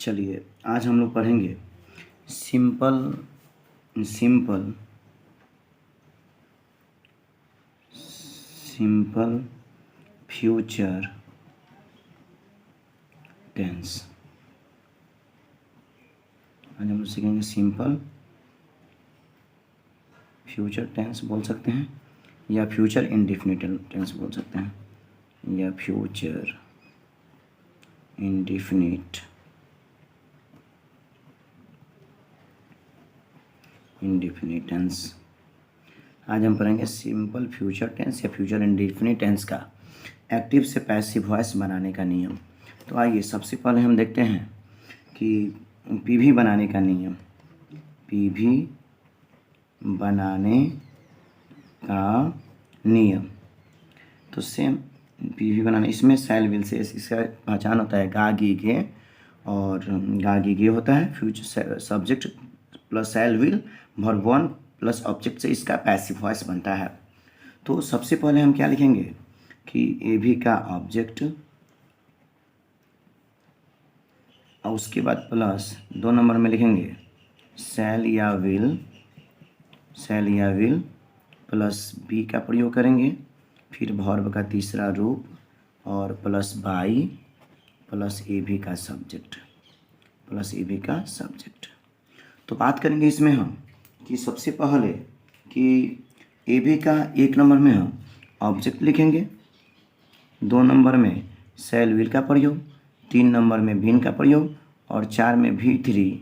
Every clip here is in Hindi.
चलिए आज हम लोग पढ़ेंगे simple simple simple future tense. आज हम लोग सीखेंगे सिंपल फ्यूचर टेंस बोल सकते हैं या फ्यूचर इंडेफिनिट टेंस बोल सकते हैं या फ्यूचर इंडेफिनिट टेंस। आज हम पढ़ेंगे सिंपल फ्यूचर टेंस या फ्यूचर इंडेफिनिट टेंस का एक्टिव से पैसिव वॉइस बनाने का नियम। तो आइए सबसे पहले हम देखते हैं कि पीवी बनाने का नियम। पीवी बनाने का नियम तो सेम पीवी बनाने, इसमें सेल विल से इसका पहचान होता है गा गी गे, और गा गी गे होता है future subject plus shall will verb one plus object से इसका पैसिव वॉइस बनता है। तो सबसे पहले हम क्या लिखेंगे कि ए भी का ऑब्जेक्ट और उसके बाद प्लस 2 नंबर में लिखेंगे सेल या विल प्लस बी का प्रयोग करेंगे, फिर वर्ब का तीसरा रूप और प्लस बाई प्लस ए भी का सब्जेक्ट। तो बात करेंगे इसमें हम कि सबसे पहले कि ए भी का 1 नंबर में हम ऑब्जेक्ट लिखेंगे, 2 नंबर में सेल विल का प्रयोग, 3 नंबर में बीन का प्रयोग और 4 में भी 3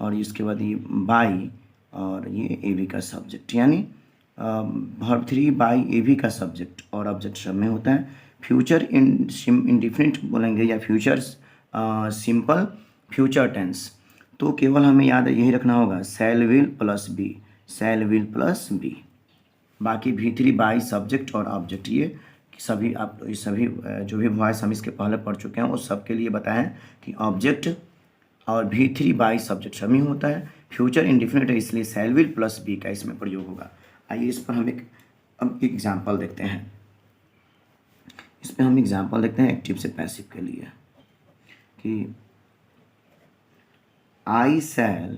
और इसके बाद ये बाई और ये ए भी का सब्जेक्ट, यानी वर्ब 3 बाई ए भी का सब्जेक्ट और ऑब्जेक्ट सब में होता है। फ्यूचर इंडेफिनिट बोलेंगे या फ्यूचर सिंपल फ्यूचर टेंस। तो केवल हमें याद यही रखना होगा सेल विल प्लस बी, बाकी भी 3 बाई सब्जेक्ट और ऑब्जेक्ट। ये सभी जो भी वॉइस हम इसके पहले पढ़ चुके हैं वो सब के लिए बताएं कि ऑब्जेक्ट और भी 3 बाई सब्जेक्ट सब ही होता है। फ्यूचर इंडेफिनिट है इसलिए सेल विल प्लस बी का इसमें प्रयोग होगा। आइए इस पर हम एक एग्जाम्पल देखते हैं। इसमें हम एग्जाम्पल देखते हैं एक्टिव से पैसिव के लिए कि I shall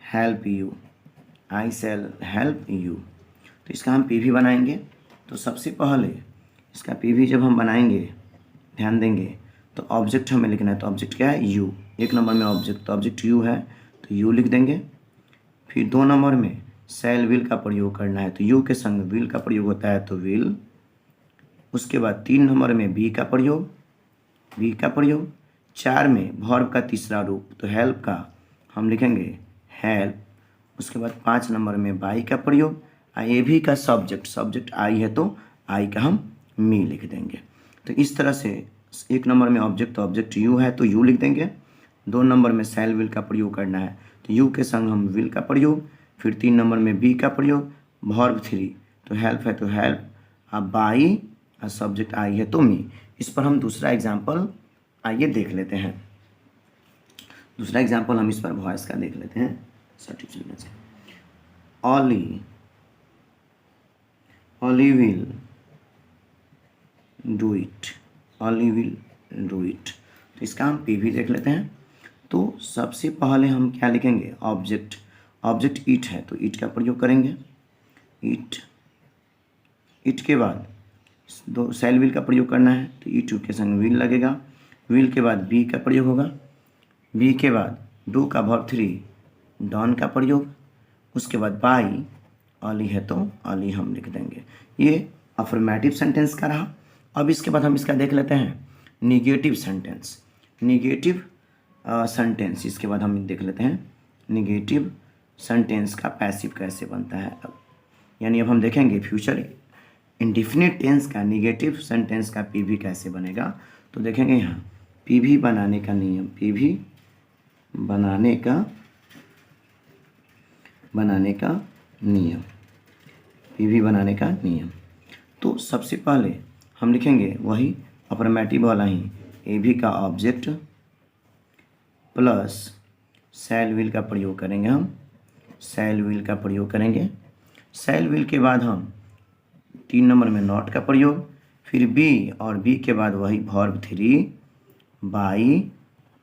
help you। तो इसका हम पीवी बनाएंगे। तो सबसे पहले इसका पीवी जब हम बनाएंगे ध्यान देंगे तो ऑब्जेक्ट हमें लिखना है। तो ऑब्जेक्ट क्या है? यू। 1 नंबर में ऑब्जेक्ट, तो ऑब्जेक्ट यू है तो यू लिख देंगे। फिर 2 नंबर में सेल विल का प्रयोग करना है, तो यू के संग विल का प्रयोग होता है तो विल। उसके बाद 3 नंबर में बी का प्रयोग, 4 में वर्ब का तीसरा रूप तो हेल्प का हम लिखेंगे हेल्प। उसके बाद 5 नंबर में बाई का प्रयोग, ए भी का सब्जेक्ट आई है तो आई का हम मी लिख देंगे। तो इस तरह से 1 नंबर में ऑब्जेक्ट तो ऑब्जेक्ट यू है तो यू लिख देंगे। 2 नंबर में सेल विल का प्रयोग करना है तो यू के संग हम विल का प्रयोग, फिर 3 नंबर में बी का प्रयोग, वर्ब 3 तो हेल्प है तो हेल्प, अब बाई और सब्जेक्ट आई है तो मी। इस पर हम दूसरा एग्जाम्पल आइए देख लेते हैं। दूसरा एग्जाम्पल हम इस पर वॉइस का देख लेते हैं। सर्टिफ सेंटेंस ऑली विल डू इट। तो इसका हम पीवी देख लेते हैं। तो सबसे पहले हम क्या लिखेंगे? ऑब्जेक्ट ईट है तो ईट का प्रयोग करेंगे। ईट के बाद 2 सेल विल का प्रयोग करना है तो ईट के संग विल लगेगा। विल के बाद बी का प्रयोग होगा, बी के बाद डू का वर्ब 3 डॉन का प्रयोग। उसके बाद बाई ऑली है तो ऑली हम लिख देंगे। ये अफर्मेटिव सेंटेंस का रहा। अब इसके बाद हम इसका देख लेते हैं निगेटिव सेंटेंस। इसके बाद हम देख लेते हैं निगेटिव सेंटेंस का पैसिव कैसे बनता है। अब यानी अब हम देखेंगे फ्यूचर इंडेफिनिट टेंस का निगेटिव सेंटेंस का पीवी कैसे बनेगा। तो देखेंगे यहाँ पीवी बनाने का नियम, तो सबसे पहले हम लिखेंगे वही अफर्मेटिव वाला ही, ए भी का ऑब्जेक्ट प्लस सेल विल का प्रयोग करेंगे। सेल विल के बाद हम 3 नंबर में नॉट का प्रयोग, फिर बी और बी के बाद वही वर्ब 3 बाई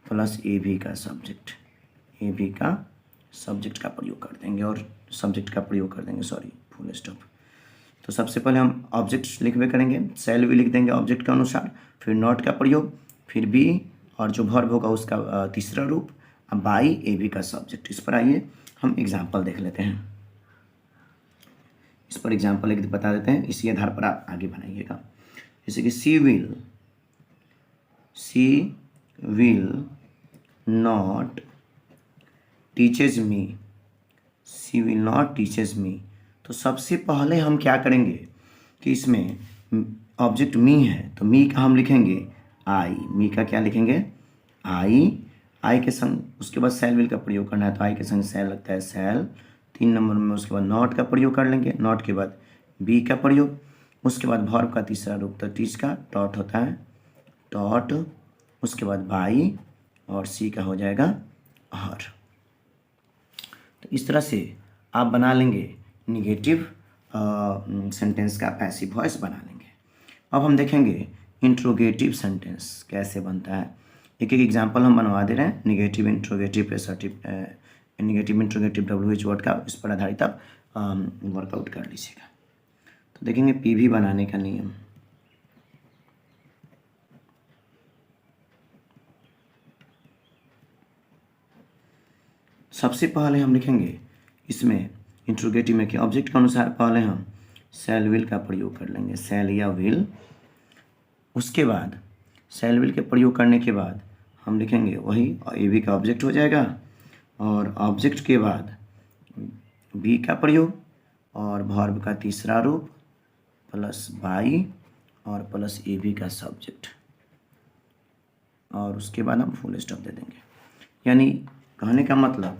प्लस ए भी का सब्जेक्ट, ए भी का सब्जेक्ट का प्रयोग कर देंगे और सब्जेक्ट का प्रयोग कर देंगे, सॉरी फुल स्टॉप। तो सबसे पहले हम ऑब्जेक्ट लिखवे करेंगे, सेल भी लिख देंगे ऑब्जेक्ट के अनुसार, फिर नॉट का प्रयोग, फिर बी और जो वर्ब होगा उसका तीसरा रूप, बाई ए बी का सब्जेक्ट। इस पर आइए हम एग्जाम्पल देख लेते हैं। इस पर एग्जाम्पल एक बता देते हैं, इसी आधार पर आप आगे बनाइएगा। जैसे कि she will not teaches me, she will not teaches me. तो सबसे पहले हम क्या करेंगे कि इसमें ऑब्जेक्ट मी है तो मी का हम लिखेंगे आई, मी का क्या लिखेंगे आई के संग उसके बाद सेल विल का प्रयोग करना है तो आई के संग सेल लगता है सेल। 3 नंबर में उसके बाद नॉट का प्रयोग कर लेंगे, नॉट के बाद बी का प्रयोग, उसके बाद वर्ब का तीसरा रूप तो टीच का डॉट होता है डॉट, उसके बाद बाई और सी का हो जाएगा हर। तो इस तरह से आप बना लेंगे निगेटिव सेंटेंस का पैसिव वॉइस बना लेंगे। अब हम देखेंगे इंट्रोगेटिव सेंटेंस कैसे बनता है। एक एक एग्जांपल हम बनवा दे रहे हैं, negative interrogative negative interrogative WH word का, इस पर आधारित आप वर्कआउट कर लीजिएगा। तो देखेंगे PV बनाने का नियम। सबसे पहले हम लिखेंगे इसमें इंट्रोगेटिव में कि ऑब्जेक्ट के अनुसार पहले हम सेल विल का प्रयोग कर लेंगे, सेल या विल। उसके बाद सेल विल के प्रयोग करने के बाद हम लिखेंगे वही ए बी का ऑब्जेक्ट हो जाएगा और ऑब्जेक्ट के बाद बी का प्रयोग और वर्ब का तीसरा रूप प्लस बाई और प्लस ए बी का सब्जेक्ट और उसके बाद हम फुल स्टॉप दे देंगे। यानी कहने का मतलब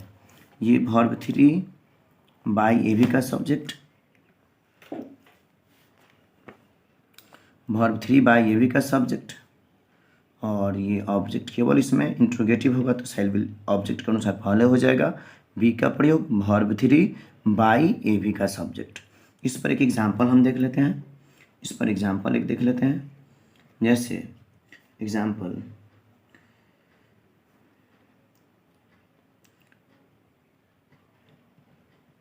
ये वर्ब 3 बाई ए बी का subject, verb 3 by A B का सब्जेक्ट और ये ऑब्जेक्ट केवल इसमें इंट्रोगेटिव होगा तो सेल विल ऑब्जेक्ट के अनुसार पहले हो जाएगा, बी का प्रयोग वर्ब 3 बाई ए बी का सब्जेक्ट। इस पर एक एग्जांपल हम देख लेते हैं, इस पर एग्जांपल एक देख लेते हैं। जैसे example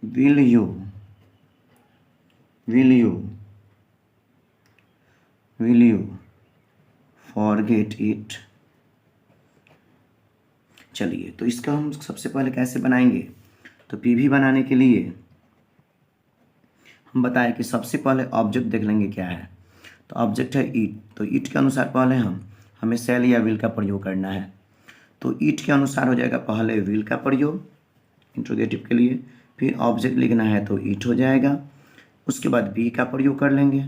will you forget it. चलिए तो इसका हम सबसे पहले कैसे बनाएंगे, तो PV बनाने के लिए हम बताएं कि सबसे पहले ऑब्जेक्ट देख लेंगे क्या है। तो ऑब्जेक्ट है ईट, तो ईट के अनुसार पहले हमें सेल या विल का प्रयोग करना है। तो ईट के अनुसार हो जाएगा पहले विल का प्रयोग इंट्रोगेटिव के लिए, फिर ऑब्जेक्ट लिखना है तो ईट हो जाएगा, उसके बाद बी का प्रयोग कर लेंगे,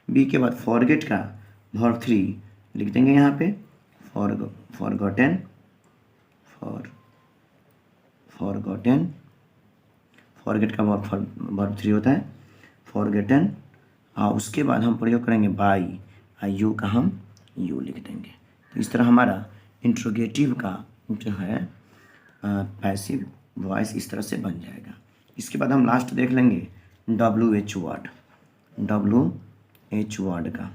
बी के बाद फॉरगेट का वर्ब 3 लिख देंगे यहाँ पे फॉरगॉटेन फॉरगेट का वर्ब 3 होता है फॉरगेटन, और उसके बाद हम प्रयोग करेंगे बाई, यू का हम यू लिख देंगे। तो इस तरह हमारा इंट्रोगेटिव का जो है पैसिव वॉइस इस तरह से बन जाएगा। इसके बाद हम लास्ट देख लेंगे WH वर्ड का।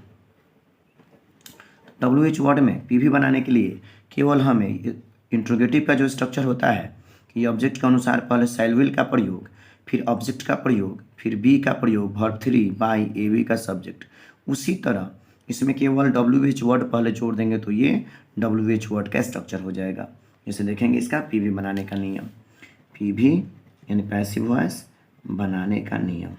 WH वर्ड में PV बनाने के लिए केवल हमें इंट्रोगेटिव का जो स्ट्रक्चर होता है कि ऑब्जेक्ट के अनुसार पहले सेल विल का प्रयोग, फिर ऑब्जेक्ट का प्रयोग, फिर बी का प्रयोग, वर्ब 3 बाई ए बी का सब्जेक्ट, उसी तरह इसमें केवल WH वर्ड पहले जोड़ देंगे तो ये WH वर्ड का स्ट्रक्चर हो जाएगा। जैसे देखेंगे इसका PV बनाने का नियम, PV यानी पैसिव वॉइस बनाने का नियम।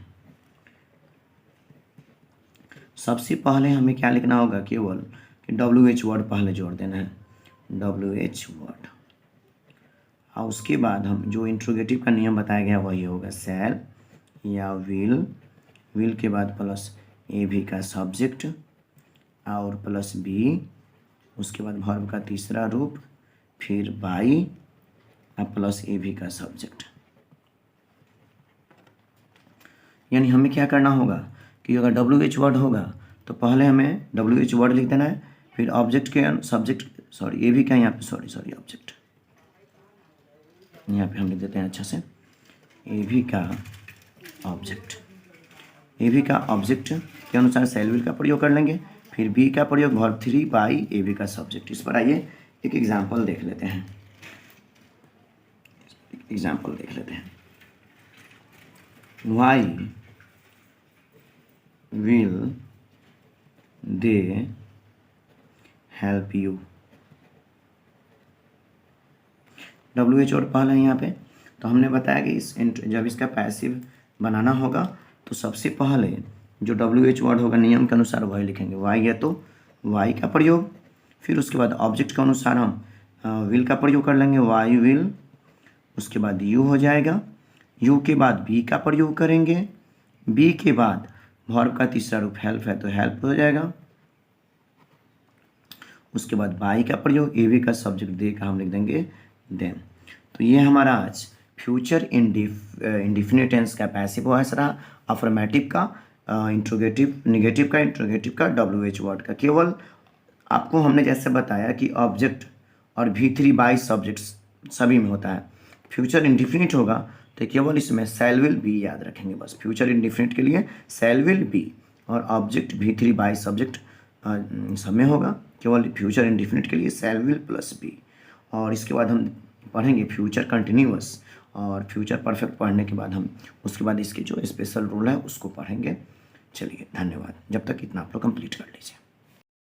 सबसे पहले हमें क्या लिखना होगा, केवल कि WH वर्ड पहले जोड़ देना है, WH वर्ड, और उसके बाद हम जो इंट्रोगेटिव का नियम बताया गया वही होगा सेल या विल के बाद प्लस ए भी का सब्जेक्ट और प्लस बी, उसके बाद वर्ब का तीसरा रूप, फिर बाई और प्लस ए भी का सब्जेक्ट। यानी हमें क्या करना होगा कि अगर WH वर्ड होगा तो पहले हमें WH वर्ड लिख देना है, फिर ऑब्जेक्ट के सब्जेक्ट ए भी का यहाँ पे ऑब्जेक्ट यहाँ पे हम लिख देते हैं अच्छा से, ए भी का ऑब्जेक्ट के अनुसार सेल विल का प्रयोग कर लेंगे, फिर बी का प्रयोग वर्ब 3 बाई ए बी का सब्जेक्ट। इस पर आइए एक एग्जाम्पल देख लेते हैं। Why will they help you. WH word पहला है यहाँ पे। तो हमने बताया कि जब इसका पैसिव बनाना होगा तो सबसे पहले जो WH वर्ड होगा नियम के अनुसार वही लिखेंगे। वाई है तो वाई का प्रयोग, फिर उसके बाद ऑब्जेक्ट के अनुसार हम विल का प्रयोग कर लेंगे, वाई विल। उसके बाद यू हो जाएगा, यू के बाद बी का प्रयोग करेंगे, बी के बाद वर्ब का तीसरा रूप हेल्प है तो हेल्प हो जाएगा। उसके बाद बाई का प्रयोग, ए बी का सब्जेक्ट दे का हम लिख देंगे देन। तो ये हमारा आज फ्यूचर इंडिफिनिट टेंस का पैसिव वॉइस रहा, अफर्मेटिव का, इंट्रोगेटिव, निगेटिव का, इंट्रोगेटिव का, WH वर्ड का। केवल आपको हमने जैसे बताया कि ऑब्जेक्ट और V3 बाई सब्जेक्ट्स सभी में होता है। फ्यूचर इंडिफिनिट होगा तो केवल इसमें शैल विल बी याद रखेंगे बस। फ्यूचर इंडिफिनिट के लिए शैल विल बी और ऑब्जेक्ट V3 बाई सब्जेक्ट सब में होगा। केवल फ्यूचर इंडिफिनिट के लिए शैल विल प्लस बी। और इसके बाद हम पढ़ेंगे फ्यूचर कंटिन्यूअस और फ्यूचर परफेक्ट पढ़ने के बाद हम उसके बाद इसके जो स्पेशल रूल है उसको पढ़ेंगे। चलिए धन्यवाद। जब तक इतना आप लोग कंप्लीट कर लीजिए।